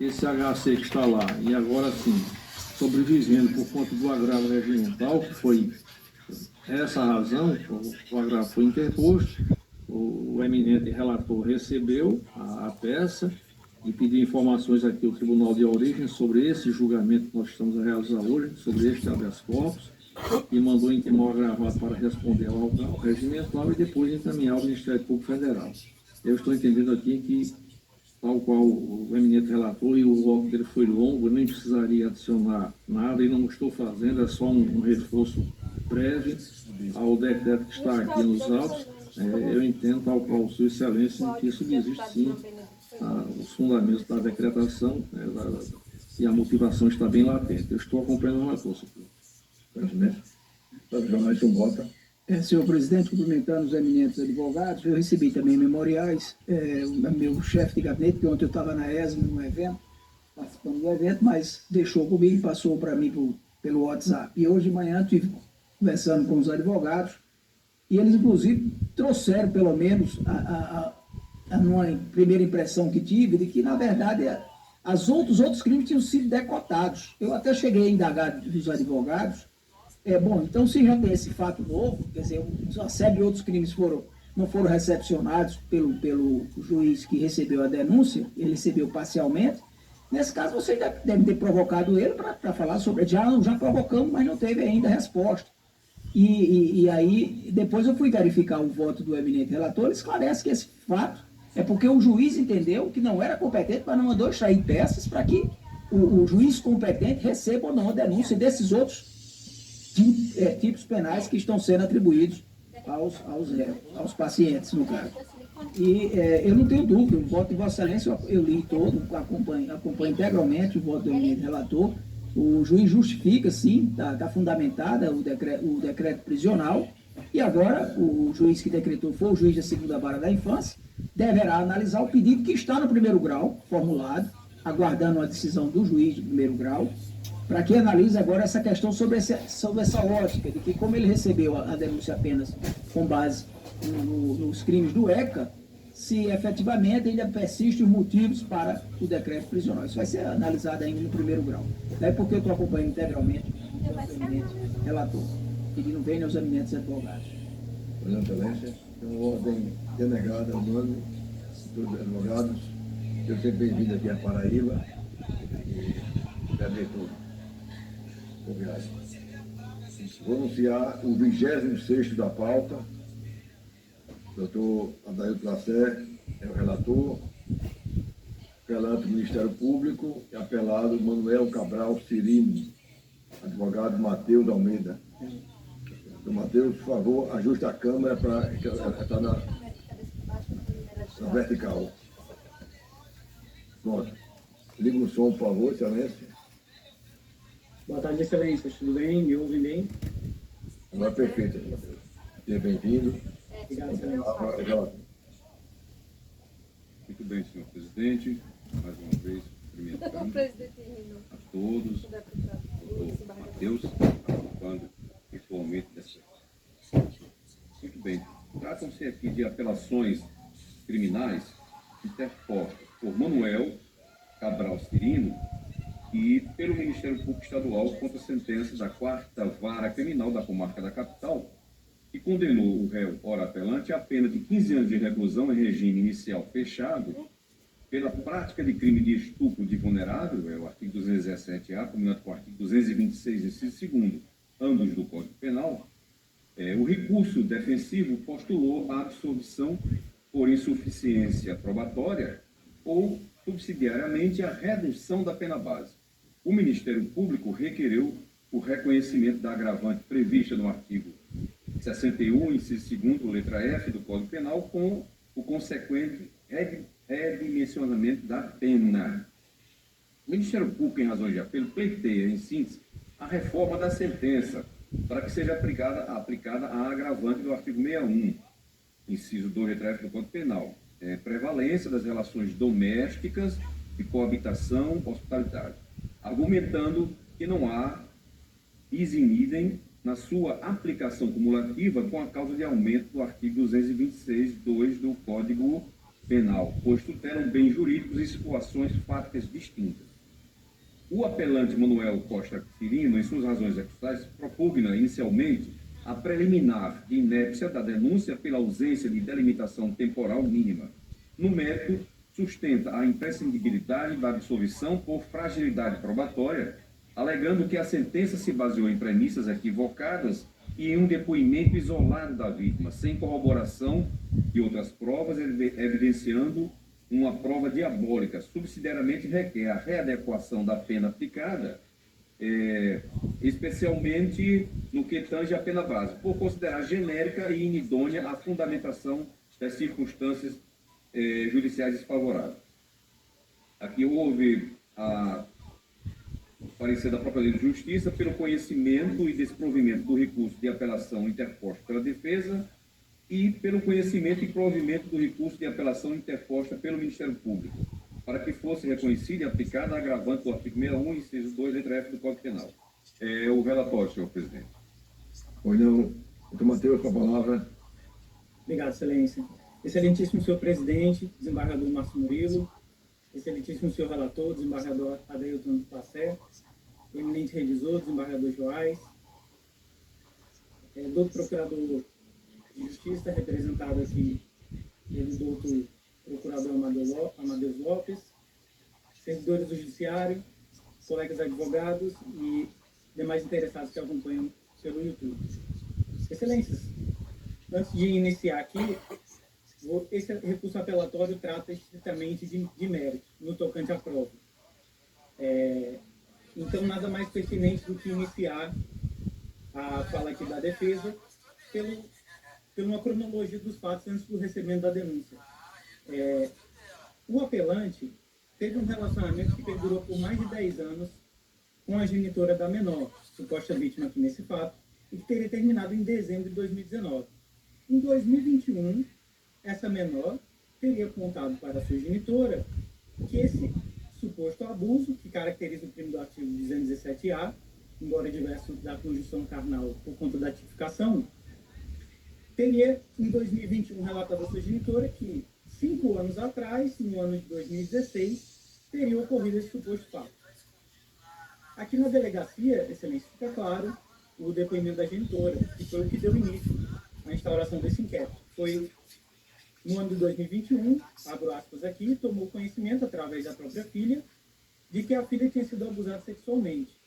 esse HC que está lá, e agora sim, sobrevivendo por conta do agravo regimental, que foi essa a razão, o agravo foi interposto, o eminente relator recebeu a peça e pediu informações aqui ao Tribunal de Origem sobre esse julgamento que nós estamos a realizar hoje, sobre este habeas corpus, e mandou intimar o agravado para responder ao regimental e depois encaminhar ao Ministério Público Federal. Eu estou entendendo aqui que, tal qual o eminente relator, e o voto dele foi longo, nem precisaria adicionar nada, e não estou fazendo, é só um reforço prévio ao decreto que está aqui nos autos. Eu entendo, tal qual Sua Excelência, que subsiste sim os fundamentos da decretação, e a motivação está bem latente. Eu estou acompanhando o relator, senhor presidente. Jornalista Bota. Senhor presidente, cumprimentando os eminentes advogados, eu recebi também memoriais, o meu chefe de gabinete, que ontem eu estava na ESMA, num evento, participando do evento, mas deixou comigo e passou para mim pelo WhatsApp. E hoje de manhã estive conversando com os advogados, e eles, inclusive, trouxeram, pelo menos, uma primeira impressão que tive, de que, na verdade, os outros crimes tinham sido decotados. Eu até cheguei a indagar dos advogados. Bom, então se já tem esse fato novo, quer dizer, uma série de outros crimes não foram recepcionados pelo juiz que recebeu a denúncia, ele recebeu parcialmente. Nesse caso, você deve ter provocado ele para falar sobre. Já provocamos, mas não teve ainda resposta. E aí, depois eu fui verificar o voto do eminente relator, ele esclarece que esse fato é porque o juiz entendeu que não era competente, mas não mandou extrair peças para que o juiz competente receba ou não a denúncia desses outros tipos penais que estão sendo atribuídos aos pacientes, no caso. E eu não tenho dúvida, o voto de Vossa Excelência eu li todo, acompanho integralmente o voto do eminente relator. O juiz justifica, sim, está fundamentada o decreto prisional, e agora o juiz que decretou foi o juiz da segunda vara da infância, deverá analisar o pedido que está no primeiro grau, formulado, aguardando a decisão do juiz do primeiro grau, para que analise agora essa questão sobre essa ótica, de que como ele recebeu a denúncia apenas com base nos crimes do ECA, se efetivamente ainda persistem os motivos para o decreto prisional. Isso vai ser analisado ainda no primeiro grau. Daí porque eu estou acompanhando integralmente o eminente relator, pedindo bem aos eminentes advogados. Senhor Excelência, tem uma ordem denegada ao nome dos advogados. Eu seja bem-vindo aqui à Paraíba e abertura. Obrigado. Vou anunciar o 26º da pauta. Doutor Adailto Lacerda é o relator, apelante do Ministério Público e apelado Manuel Cabral Cirino, advogado Matheus Almeida. Então, Matheus, por favor, ajuste a câmera para estar na vertical. Pronto. Liga o som, por favor, Excelência. Boa tarde, Excelência. Tudo bem? Me ouve bem? Agora perfeito, Matheus. Seja bem-vindo. Obrigado, Excelência. Muito bem, senhor presidente. Mais uma vez, cumprimentando a todos. Doutor Matheus, participando virtualmente dessa. Muito bem. Tratam-se aqui de apelações criminais interpostas por Manuel Cabral Cirino e pelo Ministério Público Estadual contra a sentença da 4ª Vara Criminal da Comarca da Capital, que condenou o réu, ora apelante, a pena de 15 anos de reclusão em regime inicial fechado pela prática de crime de estupro de vulnerável, é o artigo 217-A, combinado com o artigo 226, inciso 2º, ambos do Código Penal. O recurso defensivo postulou a absolvição por insuficiência probatória ou, subsidiariamente, a redução da pena base. O Ministério Público requereu o reconhecimento da agravante prevista no artigo 61, inciso 2º, letra F do Código Penal, com o consequente redimensionamento da pena. O Ministério Público, em razão de apelo, pleiteia, em síntese, a reforma da sentença para que seja aplicada a agravante do artigo 61, inciso 2, letra F do Código Penal, prevalência das relações domésticas de coabitação hospitalitária, argumentando que não há bis in idem na sua aplicação cumulativa com a causa de aumento do artigo 226, 2 do Código penal, pois tutelam bens jurídicos em situações fáticas distintas. O apelante Manuel Costa Cirino, em suas razões excursais, propugna inicialmente a preliminar de inépcia da denúncia pela ausência de delimitação temporal mínima. No mérito, sustenta a imprescindibilidade da absolvição por fragilidade probatória, alegando que a sentença se baseou em premissas equivocadas e em um depoimento isolado da vítima, sem corroboração de outras provas, evidenciando uma prova diabólica. Subsidiariamente requer a readequação da pena aplicada, especialmente no que tange à pena base, por considerar genérica e inidônea a fundamentação das circunstâncias judiciais desfavoráveis. Aqui houve o parecer da própria Lei de Justiça pelo conhecimento e desprovimento do recurso de apelação interposto pela defesa e pelo conhecimento e provimento do recurso de apelação interposta pelo Ministério Público, para que fosse reconhecida e aplicada a agravante do artigo 61, inciso 2, letra F do Código Penal. O relatório, senhor presidente. Pois não, doutor Matheus, com a palavra. Obrigado, excelência. Excelentíssimo senhor presidente, desembargador Márcio Murilo, excelentíssimo senhor relator, desembargador Adeilton Passé, eminente revisor, desembargador Joás, doutor procurador de Justiça, representado aqui pelo doutor procurador Amadeus Lopes, servidores do Judiciário, colegas advogados e demais interessados que acompanham pelo YouTube. Excelências, antes de iniciar aqui, esse recurso apelatório trata estritamente de mérito, no tocante à prova. Então, nada mais pertinente do que iniciar a fala aqui da defesa por uma cronologia dos fatos antes do recebimento da denúncia. O apelante teve um relacionamento que perdurou por mais de 10 anos com a genitora da menor, suposta vítima aqui nesse fato, e que teria terminado em dezembro de 2019. Em 2021, essa menor teria contado para a sua genitora que esse suposto abuso, que caracteriza o crime do artigo 217-A, embora diverso da conjunção carnal por conta da tipificação, teria, em 2021, relatado à sua genitora que 5 anos atrás, no ano de 2016, teria ocorrido esse suposto fato. Aqui na delegacia, excelência, fica claro o depoimento da genitora, que foi o que deu início à instauração desse inquérito. Foi no ano de 2021, abro aspas aqui, tomou conhecimento, através da própria filha, de que a filha tinha sido abusada sexualmente.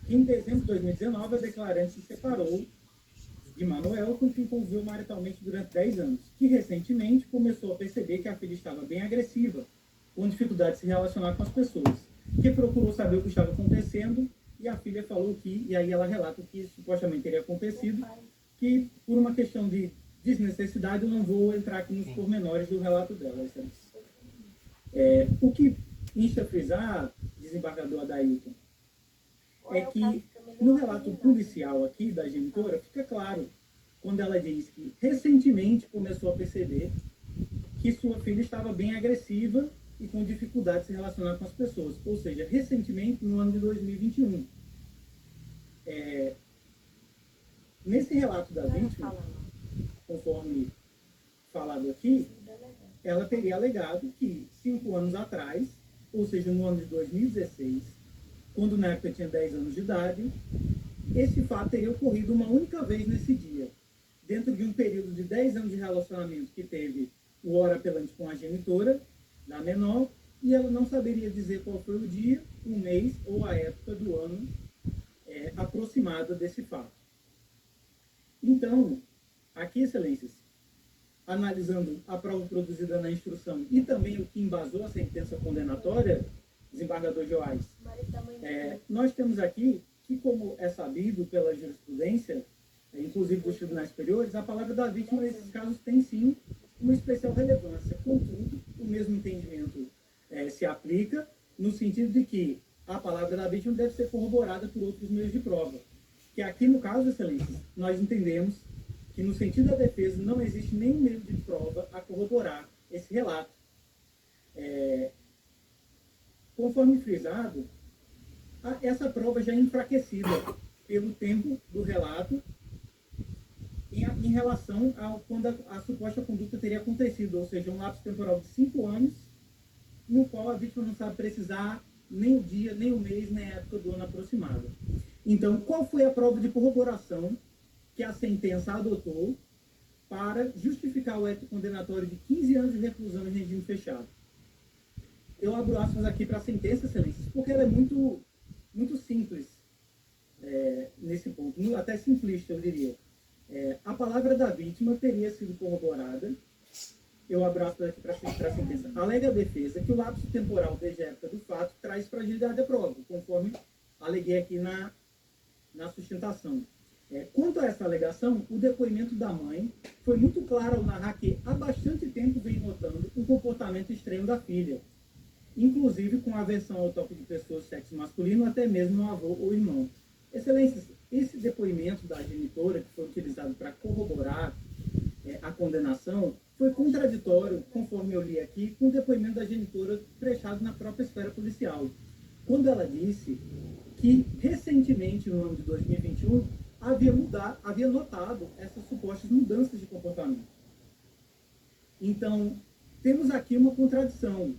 Em dezembro de 2019, a declarante se separou de Manuel, com quem conviveu maritalmente durante 10 anos, que recentemente começou a perceber que a filha estava bem agressiva, com dificuldade de se relacionar com as pessoas, que procurou saber o que estava acontecendo, e a filha falou que, e aí ela relata o que supostamente teria acontecido, que por uma questão de desnecessidade, eu não vou entrar aqui nos pormenores do relato dela. O que insta a frisar, desembargador Adailton, é que no relato policial aqui da genitora, fica claro, quando ela diz que recentemente começou a perceber que sua filha estava bem agressiva e com dificuldade de se relacionar com as pessoas. Ou seja, recentemente, no ano de 2021. Nesse relato da vítima, conforme falado aqui, ela teria alegado que 5 anos atrás, ou seja, no ano de 2016, quando na época tinha 10 anos de idade, esse fato teria ocorrido uma única vez nesse dia, dentro de um período de 10 anos de relacionamento que teve o ora apelante com a genitora da menor, e ela não saberia dizer qual foi o dia, o mês ou a época do ano aproximada desse fato. Então, aqui, excelências, analisando a prova produzida na instrução e também o que embasou a sentença condenatória, desembargador Joás, nós temos aqui que, como é sabido pela jurisprudência, inclusive dos tribunais superiores, a palavra da vítima nesses casos tem sim uma especial relevância. Contudo, o mesmo entendimento se aplica no sentido de que a palavra da vítima deve ser corroborada por outros meios de prova. Que aqui, no caso, excelências, nós entendemos que, no sentido da defesa, não existe nenhum meio de prova a corroborar esse relato. Conforme frisado, essa prova já é enfraquecida pelo tempo do relato em relação a quando a suposta conduta teria acontecido, ou seja, um lapso temporal de 5 anos, no qual a vítima não sabe precisar nem o dia, nem o mês, nem a época do ano aproximado. Então, qual foi a prova de corroboração que a sentença adotou para justificar o ato condenatório de 15 anos de reclusão em regime fechado? Eu abro aspas aqui para a sentença, excelências, porque ela é muito, muito simples nesse ponto, até simplista, eu diria. A palavra da vítima teria sido corroborada. Eu abro aspas aqui para a sentença. Alega a defesa que o lapso temporal desde a época do fato traz fragilidade à prova, conforme aleguei aqui na sustentação. Quanto a essa alegação, o depoimento da mãe foi muito claro ao narrar que há bastante tempo vem notando um comportamento estranho da filha, inclusive com aversão ao toque de pessoas do sexo masculino, até mesmo um avô ou irmão. Excelências, esse depoimento da genitora, que foi utilizado para corroborar a condenação, foi contraditório, conforme eu li aqui, com o depoimento da genitora prestado na própria esfera policial, quando ela disse que, recentemente, no ano de 2021, havia notado essas supostas mudanças de comportamento. Então, temos aqui uma contradição.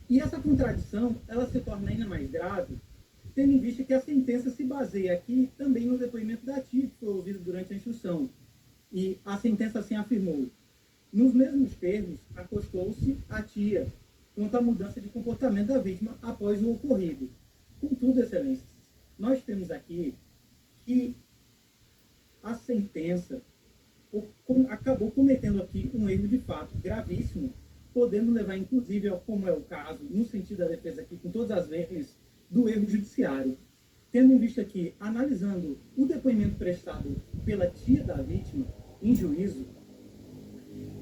E essa contradição, ela se torna ainda mais grave, tendo em vista que a sentença se baseia aqui também no depoimento da tia, que foi ouvido durante a instrução. E a sentença assim afirmou: nos mesmos termos, acostou-se a tia quanto à mudança de comportamento da vítima após o ocorrido. Contudo, excelências, nós temos aqui que a sentença acabou cometendo aqui um erro de fato gravíssimo, podendo levar, inclusive, como é o caso, no sentido da defesa aqui, com todas as vezes, do erro judiciário. Tendo em vista que, analisando o depoimento prestado pela tia da vítima em juízo,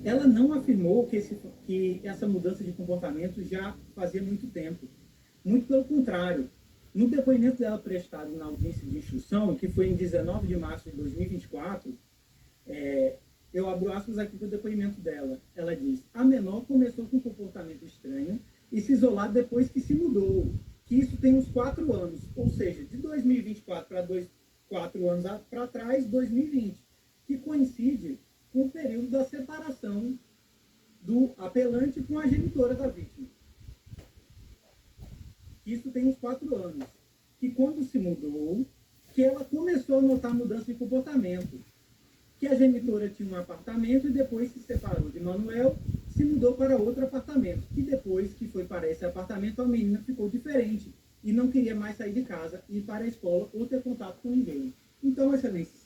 ela não afirmou que essa mudança de comportamento já fazia muito tempo. Muito pelo contrário. No depoimento dela prestado na audiência de instrução, que foi em 19 de março de 2024, eu abro aspas aqui para o depoimento dela. Ela diz: a menor começou com um comportamento estranho e se isolar depois que se mudou, que isso tem uns 4 anos, ou seja, de 2024 para 4 anos para trás, 2020, que coincide com o período da separação do apelante com a genitora da vítima. Isso tem uns 4 anos. Que quando se mudou, que ela começou a notar mudança de comportamento. Que a genitora tinha um apartamento e depois se separou de Manuel, se mudou para outro apartamento. E depois que foi para esse apartamento, a menina ficou diferente e não queria mais sair de casa, ir para a escola ou ter contato com ninguém. Então, excelência,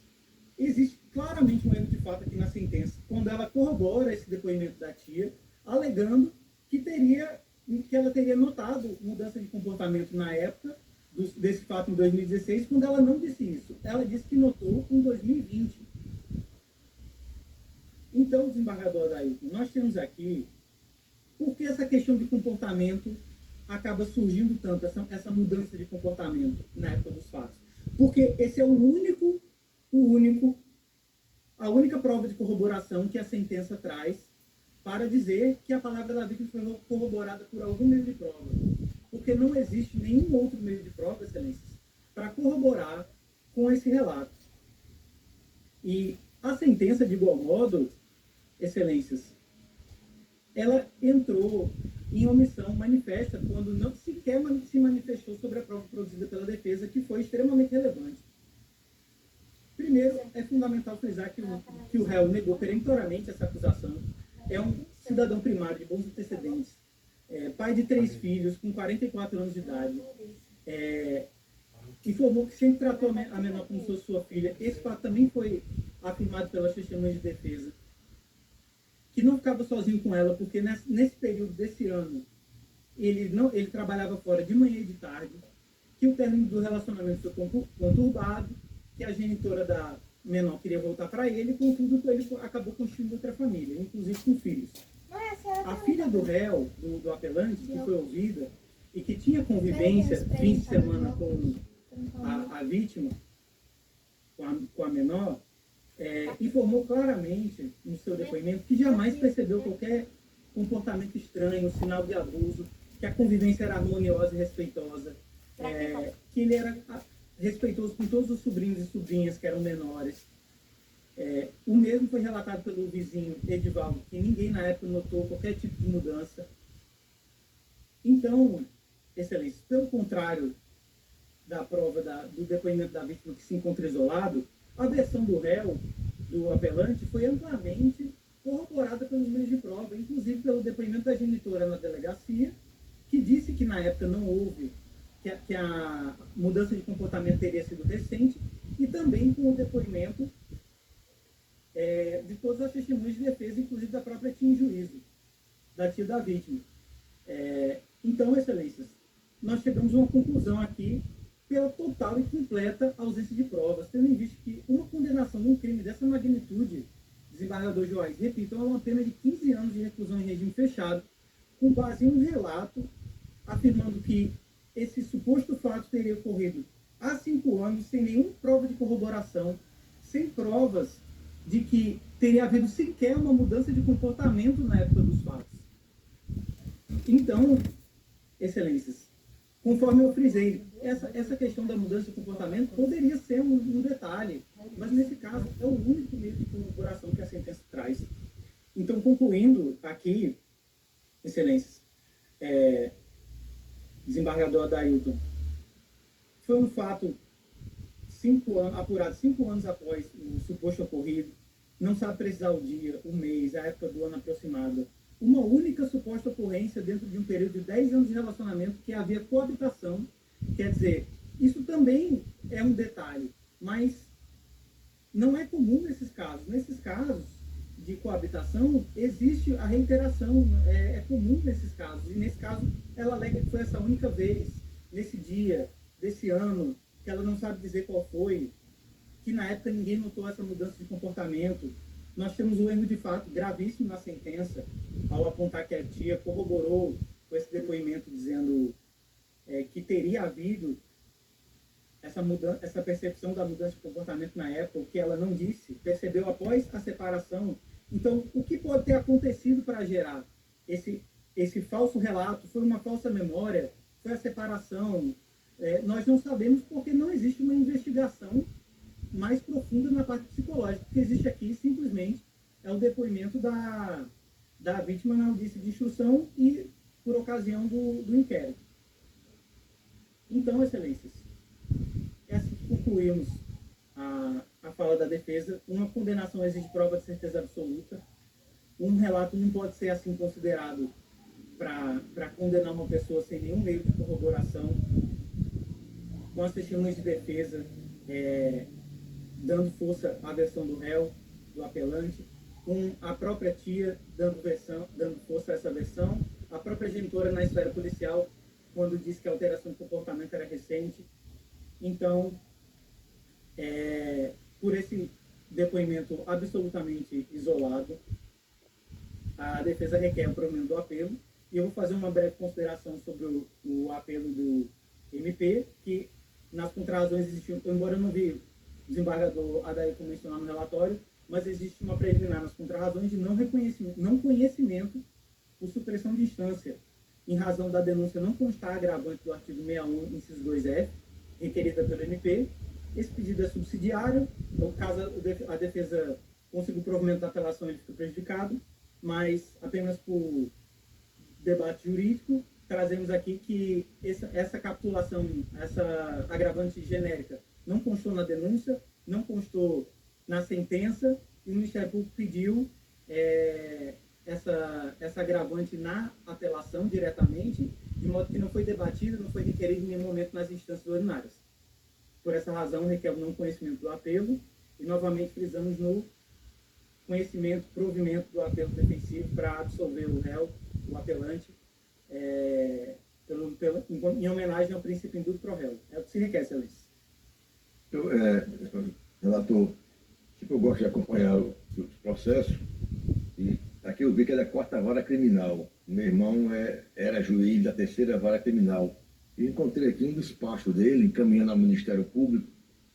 existe claramente um erro de fato aqui na sentença, quando ela corrobora esse depoimento da tia, alegando que ela teria notado mudança de comportamento na época desse fato em 2016, quando ela não disse isso. Ela disse que notou em 2020. Então, desembargador Adailton, nós temos aqui por que essa questão de comportamento acaba surgindo tanto, essa mudança de comportamento na época dos fatos. Porque esse é a única prova de corroboração que a sentença traz para dizer que a palavra da vítima foi corroborada por algum meio de prova. Porque não existe nenhum outro meio de prova, excelências, para corroborar com esse relato. E a sentença, de igual modo, excelências, ela entrou em omissão manifesta quando não sequer se manifestou sobre a prova produzida pela defesa, que foi extremamente relevante. Primeiro, é fundamental frisar que o réu negou peremptoriamente essa acusação. É um cidadão primário de bons antecedentes, pai de 3 filhos, com 44 anos de idade, informou que sempre tratou a menor como se fosse sua filha. Esse fato também foi afirmado pelas testemunhas de defesa, que não ficava sozinho com ela, porque nesse período desse ano, ele trabalhava fora de manhã e de tarde, que o término do relacionamento foi conturbado, que a genitora da menor queria voltar para ele, contudo, ele acabou constituindo outra família, inclusive com filhos. A filha do réu, do apelante, que foi ouvida, e que tinha convivência fim de semana com a vítima, com a menor, informou claramente no seu depoimento que jamais percebeu qualquer comportamento estranho, sinal de abuso, que a convivência era harmoniosa e respeitosa, que ele era respeitoso com todos os sobrinhos e sobrinhas que eram menores, O mesmo foi relatado pelo vizinho Edivaldo, que ninguém na época notou qualquer tipo de mudança. Então, Excelência, pelo contrário da prova do depoimento da vítima que se encontra isolado, a versão do réu, do apelante, foi amplamente corroborada pelos meios de prova, inclusive pelo depoimento da genitora na delegacia, que disse que na época não houve, que a mudança de comportamento teria sido recente, e também com o depoimento de todas as testemunhas de defesa, inclusive da própria tia em juízo, da tia da vítima. Então, Excelências, nós chegamos a uma conclusão aqui pela total e completa ausência de provas, tendo em vista que uma condenação num crime dessa magnitude, desembargador Joás, repito, é uma pena de 15 anos de reclusão em regime fechado, com base em um relato afirmando que esse suposto fato teria ocorrido há 5 anos, sem nenhuma prova de corroboração, sem provas de que teria havido sequer uma mudança de comportamento na época dos fatos. Então, Excelências, conforme eu frisei, essa questão da mudança de comportamento poderia ser um detalhe, mas nesse caso é o único meio de corroboração que a sentença traz. Então, concluindo aqui, Excelências, desembargador Adailton, foi um fato apurado 5 anos após o suposto ocorrido, não sabe precisar o dia, o mês, a época do ano aproximada. Uma única suposta ocorrência dentro de um período de 10 anos de relacionamento que havia coabitação. Quer dizer, isso também é um detalhe, mas não é comum nesses casos. Nesses casos de coabitação, existe a reiteração, é comum nesses casos. E nesse caso, ela alega que foi essa única vez, nesse dia, desse ano, que ela não sabe dizer qual foi, que na época ninguém notou essa mudança de comportamento. Nós temos um erro de fato gravíssimo na sentença, ao apontar que a tia corroborou com esse depoimento dizendo que teria havido essa percepção da mudança de comportamento na época, o que ela não disse, percebeu após a separação. Então, o que pode ter acontecido para gerar esse falso relato? Foi uma falsa memória? Foi a separação? Nós não sabemos, porque não existe uma investigação mais profunda na parte psicológica. O que existe aqui, simplesmente, é o depoimento da vítima na audiência de instrução e por ocasião do inquérito. Então, Excelências, é assim que concluímos a fala da defesa. Uma condenação exige prova de certeza absoluta. Um relato não pode ser assim considerado para condenar uma pessoa sem nenhum meio de corroboração, com as testemunhas de defesa dando força à versão do réu, do apelante, com a própria tia dando força a essa versão, a própria genitora na esfera policial, quando disse que a alteração de comportamento era recente. Então, por esse depoimento absolutamente isolado, a defesa requer o provimento do apelo, e eu vou fazer uma breve consideração sobre o apelo do MP, que nas contrarrazões existiu, embora eu não vi o desembargador Adailton mencionar no relatório, mas existe uma preliminar nas contrarrazões de não conhecimento por supressão de instância, em razão da denúncia não constar agravante do artigo 61, inciso 2F, requerida pelo MP. Esse pedido é subsidiário, no caso a defesa conseguiu o provimento da apelação, ele fica prejudicado, mas apenas por debate jurídico, trazemos aqui que essa capitulação, essa agravante genérica, não constou na denúncia, não constou na sentença, e o Ministério Público pediu essa agravante na apelação diretamente, de modo que não foi debatida, não foi requerido em nenhum momento nas instâncias ordinárias. Por essa razão, requer o não conhecimento do apelo, e novamente frisamos no provimento do apelo defensivo para absolver o réu, o apelante, em homenagem ao princípio indúbio pro réu. É o que se requer, Excelência. Relator, eu gosto de acompanhar os processos, e aqui eu vi que é da 4ª Vara Criminal. Meu irmão era juiz da 3ª Vara Criminal. E encontrei aqui um despacho dele, encaminhando ao Ministério Público.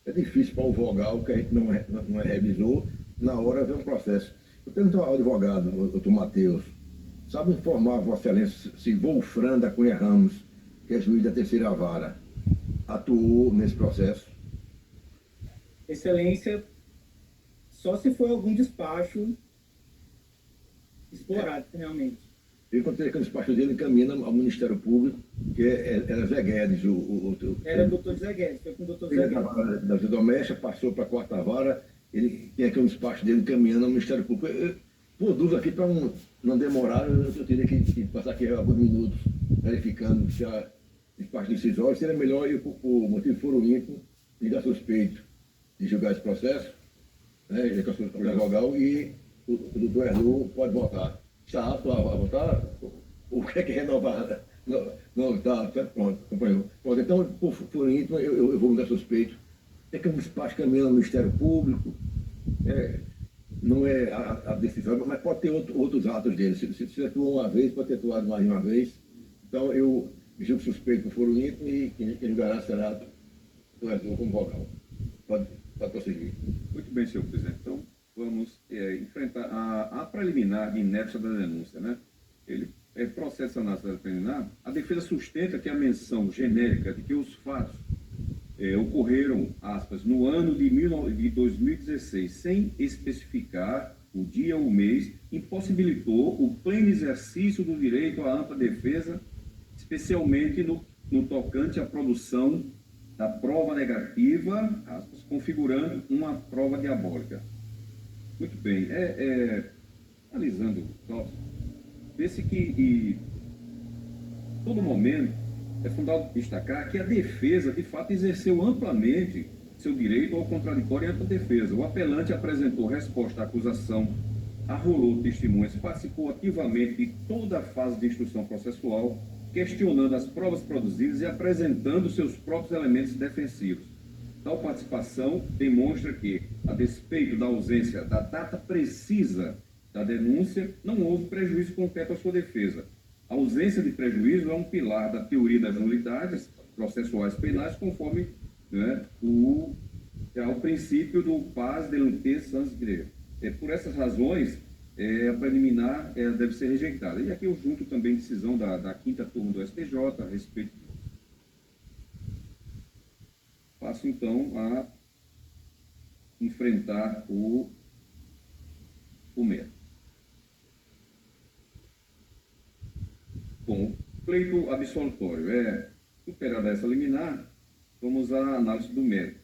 É difícil para o vogal, que a gente não revisou, na hora vem um processo. Eu pergunto ao advogado, doutor Matheus, sabe informar Vossa Excelência se Wolfram da Cunha Ramos, que é juiz da 3ª Vara, atuou nesse processo? Excelência, Só se for algum despacho esporádico, realmente. Eu encontrei que o despacho dele encaminha ao Ministério Público, que era Zé Guedes. Era o doutor Zé Guedes, foi com o doutor ele Zé Guedes. estava da Justiça Doméstica, passou para a quarta vara, ele tem aqui um despacho dele encaminhando ao Ministério Público. Por dúvida aqui, para não demorar, eu teria que passar aqui alguns minutos verificando se a despacho decisório seria melhor eu, por motivo foro íntimo, ligar suspeito de julgar esse processo, né, ele é o advogado, e o doutor Erlu pode votar. Está apto a votar? O que é que renovar? Não, tá pronto, acompanhou. Pronto, então, por foro íntimo, eu vou mudar suspeito. É que um despacho caminhando no Ministério Público, não é a decisão, mas pode ter outros atos dele. Se atuou uma vez, pode ter atuado mais de uma vez. Então, eu julgo suspeito por foro íntimo e quem julgará será o Erlu como vogal. Pode prosseguir. Muito bem, senhor presidente. Então, vamos enfrentar a preliminar de inépcia da denúncia, né? Ele processa a preliminar. A defesa sustenta que a menção genérica de que os fatos ocorreram, aspas, no ano de 2016, sem especificar o dia ou o mês, impossibilitou o pleno exercício do direito à ampla defesa, especialmente no tocante à produção da prova negativa, aspas, configurando uma prova diabólica. Muito bem. Analisando o caso, vê-se que todo momento é fundado destacar que a defesa, de fato, exerceu amplamente seu direito ao contraditório e ampla defesa. O apelante apresentou resposta à acusação, arrolou testemunhas, participou ativamente de toda a fase de instrução processual, questionando as provas produzidas e apresentando seus próprios elementos defensivos. Tal participação demonstra que, a despeito da ausência da data precisa da denúncia, não houve prejuízo concreto à sua defesa. A ausência de prejuízo é um pilar da teoria das nulidades processuais penais, conforme, né, o princípio do pars delictis sans greve. Por essas razões, a preliminar deve ser rejeitada. E aqui eu junto também decisão da quinta turma do STJ a respeito. Passo então a enfrentar o mérito. Bom, pleito absolutório. Superada essa liminar, vamos à análise do mérito.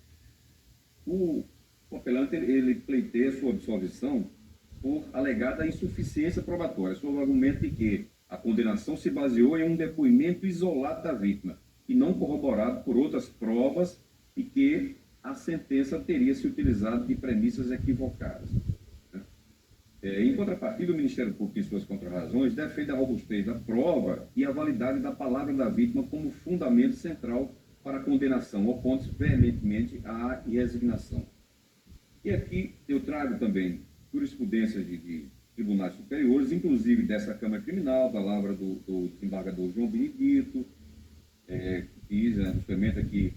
O apelante, ele pleiteia sua absolvição por alegada insuficiência probatória, sob o argumento de que a condenação se baseou em um depoimento isolado da vítima e não corroborado por outras provas e que a sentença teria se utilizado de premissas equivocadas. Em contrapartida, o Ministério Público, em suas contrarrazões, defende a robustez da prova e a validade da palavra da vítima como fundamento central para a condenação, opondo-se veementemente à resignação. E aqui eu trago também jurisprudência de tribunais superiores, inclusive dessa Câmara Criminal, palavra do desembargador João Benedito, que diz, suplementa que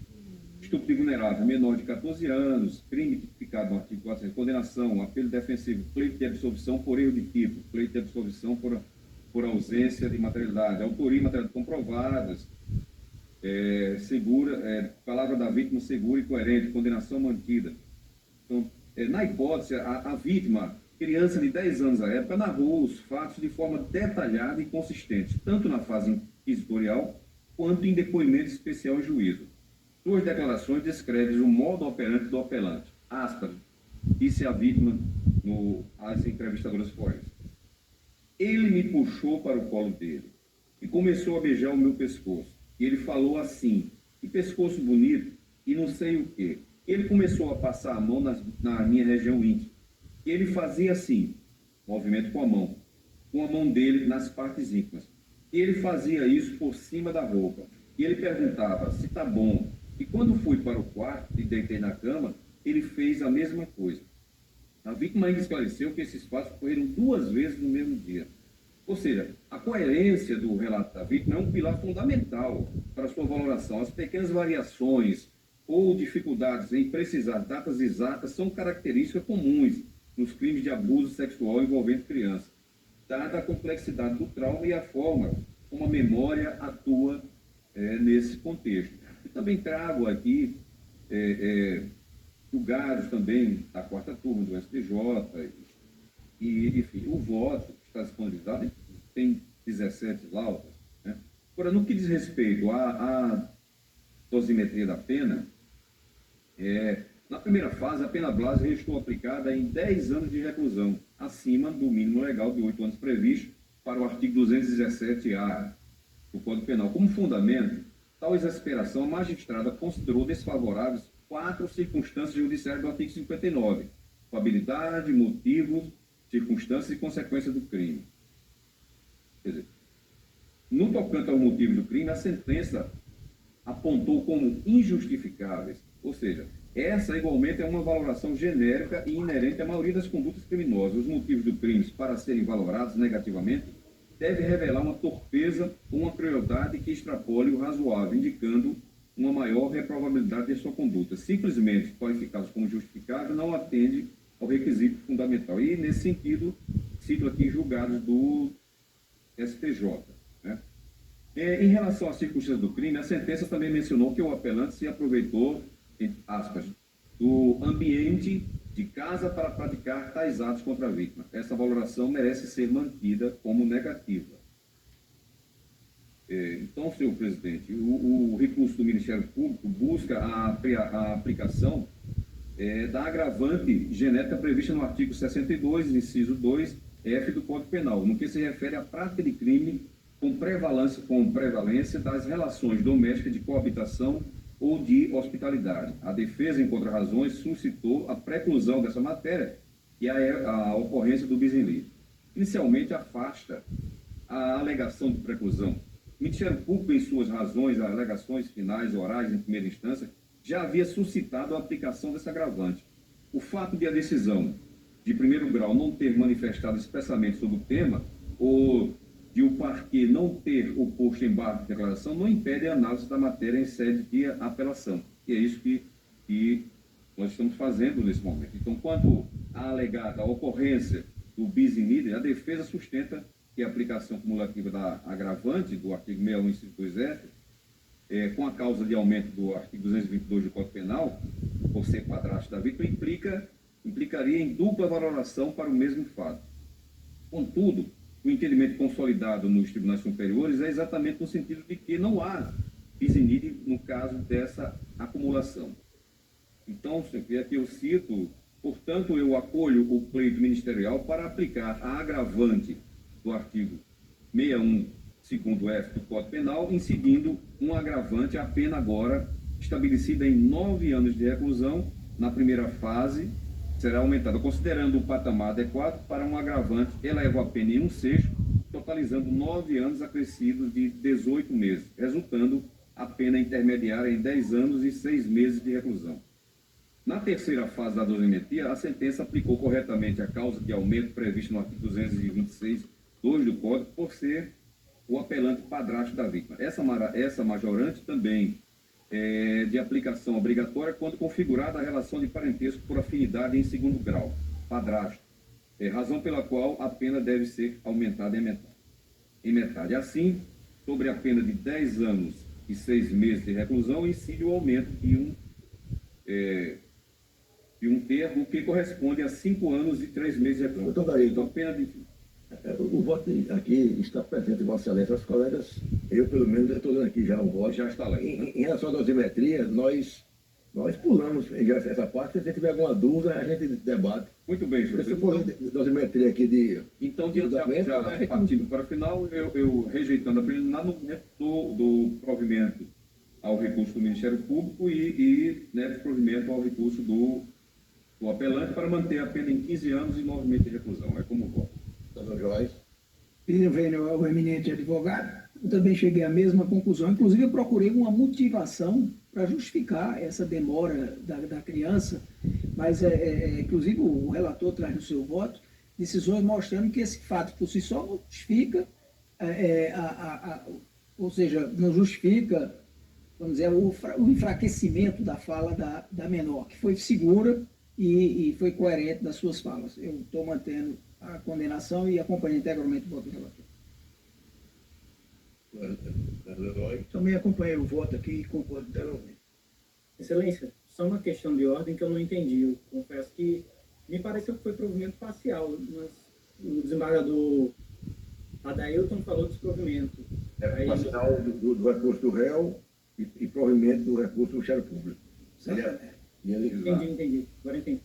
estupro de vulnerável menor de 14 anos, crime tipificado no artigo 400, condenação, apelo defensivo, pleito de absolvição por erro de tipo, pleito de absolvição por ausência de materialidade, autoria e materialidade comprovadas, palavra da vítima segura e coerente, condenação mantida. Então, na hipótese, a vítima, criança de 10 anos à época, narrou os fatos de forma detalhada e consistente, tanto na fase inquisitorial quanto em depoimento especial em juízo. Suas declarações descrevem o modo operante do apelante. Aspas, disse a vítima às entrevistadoras forenses. Ele me puxou para o colo dele e começou a beijar o meu pescoço. E ele falou assim, que pescoço bonito e não sei o quê. Ele começou a passar a mão na minha região íntima. E ele fazia assim, movimento com a mão dele nas partes íntimas. E ele fazia isso por cima da roupa. E ele perguntava se tá bom. E quando fui para o quarto e deitei na cama, ele fez a mesma coisa. A vítima ainda esclareceu que esses fatos ocorreram 2 vezes no mesmo dia. Ou seja, a coerência do relato da vítima é um pilar fundamental para sua valoração. As pequenas variações ou dificuldades em precisar datas exatas são características comuns nos crimes de abuso sexual envolvendo crianças, dada a complexidade do trauma e a forma como a memória atua nesse contexto. Eu também trago aqui julgados também da quarta turma do STJ, e enfim, o voto está disponibilizado, tem 17 laudas, né? Agora, no que diz respeito à dosimetria da pena, na primeira fase, a pena base restou aplicada em 10 anos de reclusão, acima do mínimo legal de 8 anos previsto para o artigo 217-A do Código Penal. Como fundamento, tal exasperação, a magistrada considerou desfavoráveis 4 circunstâncias judiciais do artigo 59, culpabilidade, motivos, circunstâncias e consequências do crime. Quer dizer, no tocante ao motivo do crime, a sentença apontou como injustificáveis, ou seja, essa igualmente é uma valoração genérica e inerente à maioria das condutas criminosas. Os motivos do crime, para serem valorados negativamente, devem revelar uma torpeza ou uma crueldade que extrapole o razoável, indicando uma maior reprovabilidade de sua conduta. Simplesmente qualificados como justificável, não atende ao requisito fundamental. E, nesse sentido, cito aqui julgados do STJ. Né? Em relação às circunstâncias do crime, a sentença também mencionou que o apelante se aproveitou, entre aspas, do ambiente de casa para praticar tais atos contra a vítima. Essa valoração merece ser mantida como negativa. Então, senhor presidente, o recurso do Ministério Público busca a aplicação da agravante genética prevista no artigo 62, inciso 2, F do Código Penal, no que se refere à prática de crime com prevalência das relações domésticas de coabitação ou de hospitalidade. A defesa, em contra-razões, suscitou a preclusão dessa matéria e a ocorrência do bis in idem. Inicialmente, afasta a alegação de preclusão. O Ministério Público, em suas razões, alegações finais orais em primeira instância, já havia suscitado a aplicação desse agravante. O fato de a decisão de primeiro grau não ter manifestado expressamente sobre o tema, ou de o parquê não ter oposto embargo de declaração, não impede a análise da matéria em sede de apelação. E é isso que nós estamos fazendo nesse momento. Então, quanto à alegada ocorrência do bis in idem, a defesa sustenta que a aplicação cumulativa da agravante do artigo 61, inciso 2F, com a causa de aumento do artigo 222 do Código Penal, por ser padrasto da vítima, implicaria em dupla valoração para o mesmo fato. Contudo, o entendimento consolidado nos tribunais superiores é exatamente no sentido de que não há bis in idem no caso dessa acumulação. Então, aqui eu cito, portanto, eu acolho o pleito ministerial para aplicar a agravante do artigo 61, segundo F do Código Penal, incidindo um agravante, a pena agora estabelecida em 9 anos de reclusão. Na primeira fase, será aumentada, considerando o patamar adequado para um agravante, eleva a pena em 1/6, totalizando 9 anos acrescidos de 18 meses, resultando a pena intermediária em 10 anos e 6 meses de reclusão. Na terceira fase da dosimetria, a sentença aplicou corretamente a causa de aumento previsto no artigo 226(2) do Código, por ser o apelante padrasto da vítima. Essa majorante também de aplicação obrigatória quando configurada a relação de parentesco por afinidade em segundo grau, padrasto, razão pela qual a pena deve ser aumentada em metade. Assim, sobre a pena de 10 anos e 6 meses de reclusão, incide o aumento de um termo que corresponde a 5 anos e 3 meses de reclusão. Então, pena de... O voto aqui está presente, Vossa Excelência, os colegas, eu pelo menos estou dando aqui já o voto. Já está lá. Em relação à dosimetria, nós pulamos já essa parte. Se tiver alguma dúvida, a gente debate. Muito bem, senhor. Se for dosimetria aqui de... Então, já partindo para o final, eu rejeitando a preliminar no momento do provimento ao recurso do Ministério Público e provimento ao recurso do apelante para manter a pena em 15 anos e 9 meses de reclusão. É como voto. E vendo o eminente advogado, eu também cheguei à mesma conclusão. Inclusive, eu procurei uma motivação para justificar essa demora da criança, mas, inclusive, o relator traz no seu voto decisões mostrando que esse fato por si só não justifica, ou seja, não justifica, vamos dizer, o enfraquecimento da fala da menor, que foi segura e foi coerente das suas falas. Eu estou mantendo a condenação e acompanho integralmente o voto do relator. Também acompanhei o voto aqui e concordo integralmente. Excelência, só uma questão de ordem que eu não entendi. Eu confesso que me pareceu que foi provimento parcial, mas o desembargador Adailton falou desprovimento. Aí, Parcial do recurso do réu e provimento do recurso do Ministério Público. entendi. Agora entendi.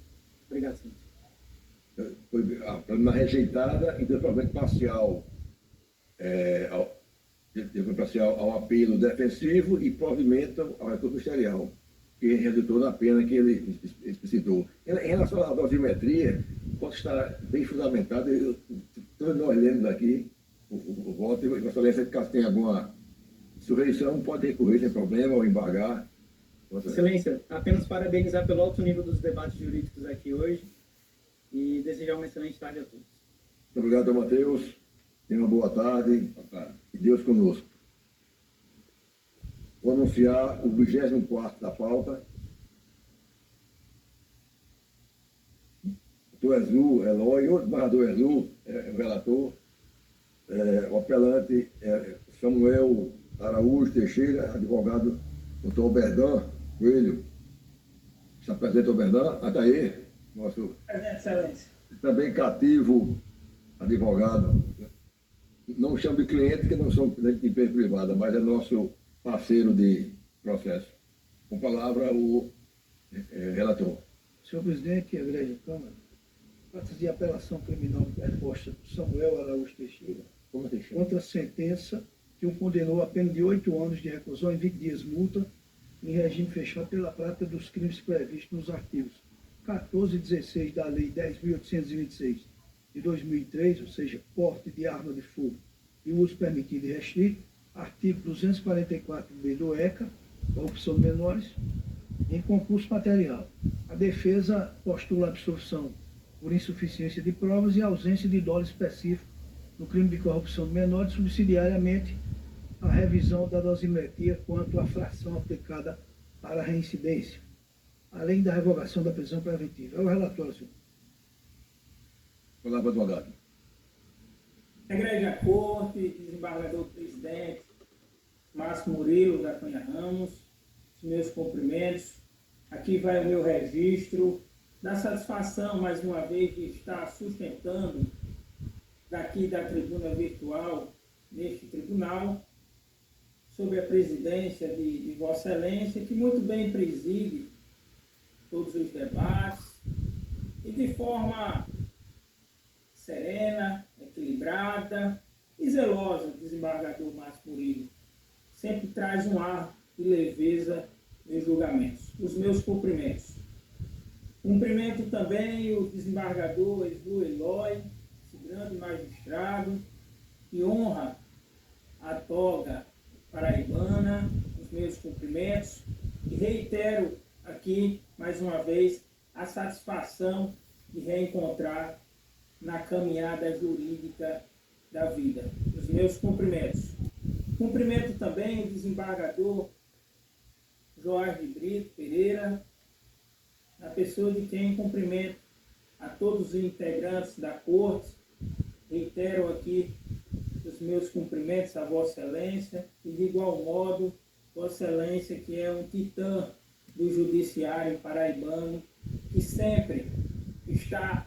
Obrigado, senhor. Foi a preliminar rejeitada e deu provimento parcial, parcial ao apelo defensivo e provimento ao recurso ministerial, que resultou na pena que ele explicitou. Em relação à dosimetria, pode estar bem fundamentado. Todos nós lemos aqui o voto, e Vossa Excelência, caso tenha alguma sujeição, pode recorrer sem problema ou embargar. Excelência, apenas parabenizar pelo alto nível dos debates jurídicos aqui hoje e desejar uma excelente tarde a todos. Muito obrigado, Matheus. Tenha uma boa tarde. E Deus conosco. Vou anunciar o 24º da pauta. Doutor Exu Eloy, outro desembargador Exu, o relator. O apelante Samuel Araújo Teixeira, advogado doutor Oberdan Coelho. Está presente o Oberdan? Está aí. Nosso Excelência. também cativo advogado. Não chamo de cliente, que não somos de empresa privada, mas é nosso parceiro de processo. Com palavra, o relator. Senhor presidente, Egrégio Câmara, trata de apelação criminal interposta por Samuel Araújo Teixeira Como se chama? contra a sentença que o condenou a pena de 8 anos de reclusão e 20 dias multa em regime fechado pela prática dos crimes previstos nos artigos 14 e 16 da Lei 10.826 de 2003, ou seja, porte de arma de fogo e uso permitido e restrito, artigo 244b do ECA, corrupção de menores, em concurso material. A defesa postula a absolvição por insuficiência de provas e ausência de dolo específico no crime de corrupção de menores, subsidiariamente a revisão da dosimetria quanto à fração aplicada para a reincidência, além da revogação da prisão preventiva. É o relatório, senhor. Palavra, advogado. Egrégio Corte, desembargador presidente Márcio Murilo da Cunha Ramos, os meus cumprimentos. Aqui vai o meu registro da satisfação, mais uma vez, de estar sustentando daqui da tribuna virtual, neste tribunal, sob a presidência de Vossa Excelência, que muito bem preside todos os debates e de forma serena, equilibrada e zelosa, desembargador Márcio Murilo. Sempre traz um ar de leveza nos julgamentos. Os meus cumprimentos. Cumprimento também o desembargador Exu Eloy, esse grande magistrado, que honra a toga paraibana, os meus cumprimentos, e reitero aqui, mais uma vez, a satisfação de reencontrar na caminhada jurídica da vida. Os meus cumprimentos. Cumprimento também o desembargador Jorge Brito Pereira, na pessoa de quem cumprimento a todos os integrantes da Corte. Reitero aqui os meus cumprimentos a Vossa Excelência e, de igual modo, Vossa Excelência, que é um titã do judiciário paraibano, que sempre está